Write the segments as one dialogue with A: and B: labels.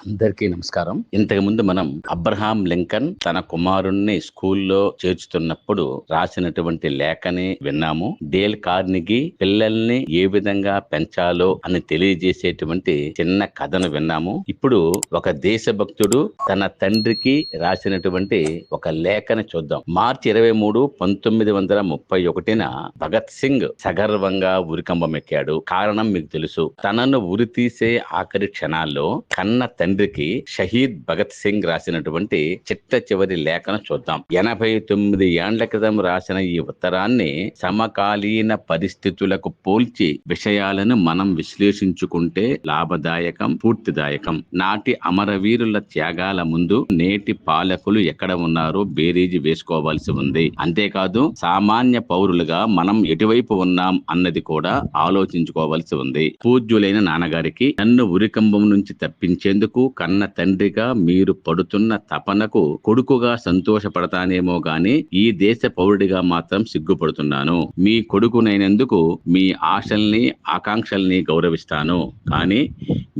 A: అందరికీ నమస్కారం. ఇంతకు ముందు మనం అబ్రహాం లింకన్ తన కుమారుణ్ణి స్కూల్లో చేర్చుతున్నప్పుడు రాసినటువంటి లేఖని విన్నాము. డేల్ కార్నిగీ పిల్లల్ని ఏ విధంగా పెంచాలో అని తెలియజేసేటువంటి చిన్న కథను విన్నాము. ఇప్పుడు ఒక దేశభక్తుడు తన తండ్రికి రాసినటువంటి ఒక లేఖని చూద్దాం. మార్చి 23, 1931 భగత్ సింగ్ సగర్వంగా ఉరికంబమెక్కాడు. కారణం మీకు తెలుసు. తనను ఉరితీసే ఆఖరి క్షణాల్లో కన్న తండ్రికి షహీద్ భగత్ సింగ్ రాసినటువంటి చిట్ట చివరి లేఖను చూద్దాం. 89 ఏండ్ల క్రితం రాసిన ఈ ఉత్తరాన్ని సమకాలీన పరిస్థితులకు పోల్చి విషయాలను మనం విశ్లేషించుకుంటే లాభదాయకం, పూర్తిదాయకం. నాటి అమరవీరుల త్యాగాల ముందు నేటి పాలకులు ఎక్కడ ఉన్నారో బేరీజు వేసుకోవాల్సి ఉంది. అంతేకాదు సామాన్య పౌరులుగా మనం ఎటువైపు ఉన్నాం అన్నది కూడా ఆలోచించుకోవాల్సి ఉంది. పూజ్యులైన నాన్నగారికి నన్ను ఉరికంబం నుంచి తప్పించేందుకు కన్న తండ్రిగా మీరు పడుతున్న తపనకు కొడుకుగా సంతోషపడతానేమో గాని ఈ దేశ పౌరుడిగా మాత్రం సిగ్గుపడుతున్నాను. మీ కొడుకునైనందుకు మీ ఆశల్ని ఆకాంక్షల్ని గౌరవిస్తాను. కానీ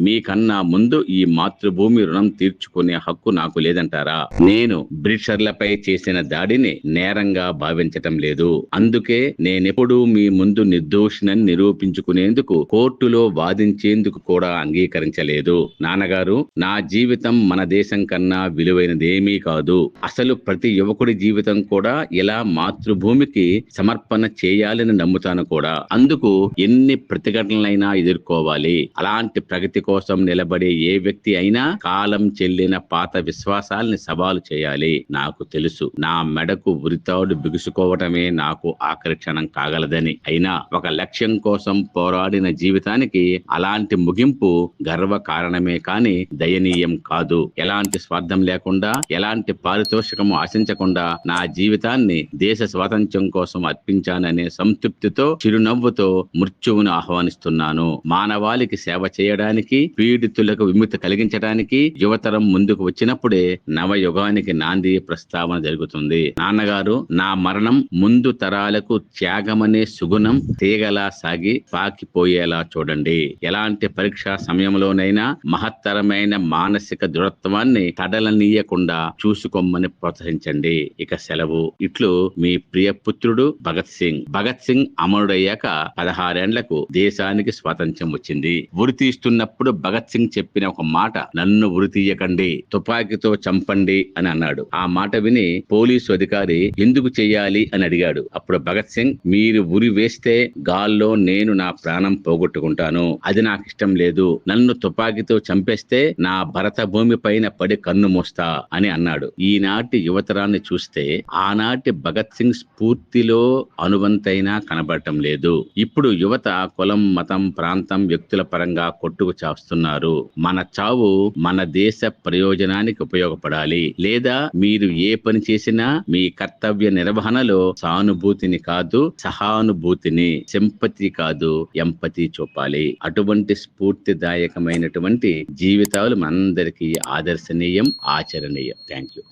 A: మీకన్నా ముందు ఈ మాతృభూమి రుణం తీర్చుకునే హక్కు నాకు లేదంటారా? నేను బ్రిటిషర్లపై చేసిన దాడిని నేరంగా భావించటం లేదు. అందుకే నేనెప్పుడూ మీ ముందు నిర్దోషినని నిరూపించుకునేందుకు కోర్టులో వాదించేందుకు కూడా అంగీకరించలేదు. నాన్నగారు, నా జీవితం మన దేశం కన్నా విలువైనదేమీ కాదు. అసలు ప్రతి యువకుడి జీవితం కూడా ఇలా మాతృభూమికి సమర్పణ చేయాలని నమ్ముతాను కూడా. అందుకు ఎన్ని ప్రతిఘటనలైనా ఎదుర్కోవాలి. అలాంటి ప్రగతి కోసం నిలబడే ఏ వ్యక్తి అయినా కాలం చెల్లిన పాత విశ్వాసాల్ని సవాలు చేయాలి. నాకు తెలుసు నా మెడకు ఉరితాడు బిగుసుకోవటమే నాకు ఆఖరి క్షణం కాగలదని. అయినా ఒక లక్ష్యం కోసం పోరాడిన జీవితానికి అలాంటి ముగింపు గర్వ కారణమే కాని దయనీయం కాదు. ఎలాంటి స్వార్థం లేకుండా, ఎలాంటి పారితోషికము ఆశించకుండా నా జీవితాన్ని దేశ స్వాతంత్ర్యం కోసం అర్పించాననే సంతృప్తితో చిరునవ్వుతో మృత్యువును ఆహ్వానిస్తున్నాను. మానవాళికి సేవ చేయడానికి, పీడితులకు విముక్తి కలిగించడానికి యువతరం ముందుకు వచ్చినప్పుడే నవయుగానికి నాంది ప్రస్తావన జరుగుతుంది. నాన్నగారు, నా మరణం ముందు తరాలకు త్యాగమనే సుగుణం తీగలా సాగి పాకిపోయేలా చూడండి. ఎలాంటి పరీక్షా సమయంలోనైనా మహత్తరమైన మానసిక దృఢత్వాన్ని తడలనీయకుండా చూసుకోమని ప్రోత్సహించండి. ఇక సెలవు. ఇట్లు మీ ప్రియ పుత్రుడు భగత్ సింగ్. భగత్ సింగ్ అమరుడయ్యాక 16 ఏండ్లకు దేశానికి స్వాతంత్ర్యం వచ్చింది. ఉరి తీస్తున్నప్పుడు భగత్ సింగ్ చెప్పిన ఒక మాట, నన్ను ఉరి తీయకండి, తుపాకీతో చంపండి అని అన్నాడు. ఆ మాట విని పోలీసు అధికారి ఎందుకు చెయ్యాలి అని అడిగాడు. అప్పుడు భగత్ సింగ్, మీరు ఉరి వేస్తే గాల్లో నేను నా ప్రాణం పోగొట్టుకుంటాను. అది నాకు ఇష్టం లేదు. నన్ను తుపాకీతో చంపేస్తే నా భరత భూమి పైన పడి కన్ను మూస్తా అని అన్నాడు. ఈనాటి యువతరాన్ని చూస్తే ఆనాటి భగత్ సింగ్ స్ఫూర్తిలో అనువంతైనా కనబడటం లేదు. ఇప్పుడు యువత కులం, మతం, ప్రాంతం, వ్యక్తుల పరంగా కొట్టుకు చాస్తున్నారు. మన చావు మన దేశ ప్రయోజనానికి ఉపయోగపడాలి. లేదా మీరు ఏ పని చేసినా మీ కర్తవ్య నిర్వహణలో సానుభూతిని కాదు, సహానుభూతిని, సింపతి కాదు, ఎంపతి చూపాలి. అటువంటి స్ఫూర్తిదాయకమైనటువంటి జీవితాలు మనందరికీ ఆదర్శనీయం, ఆచరణీయం. Thank you.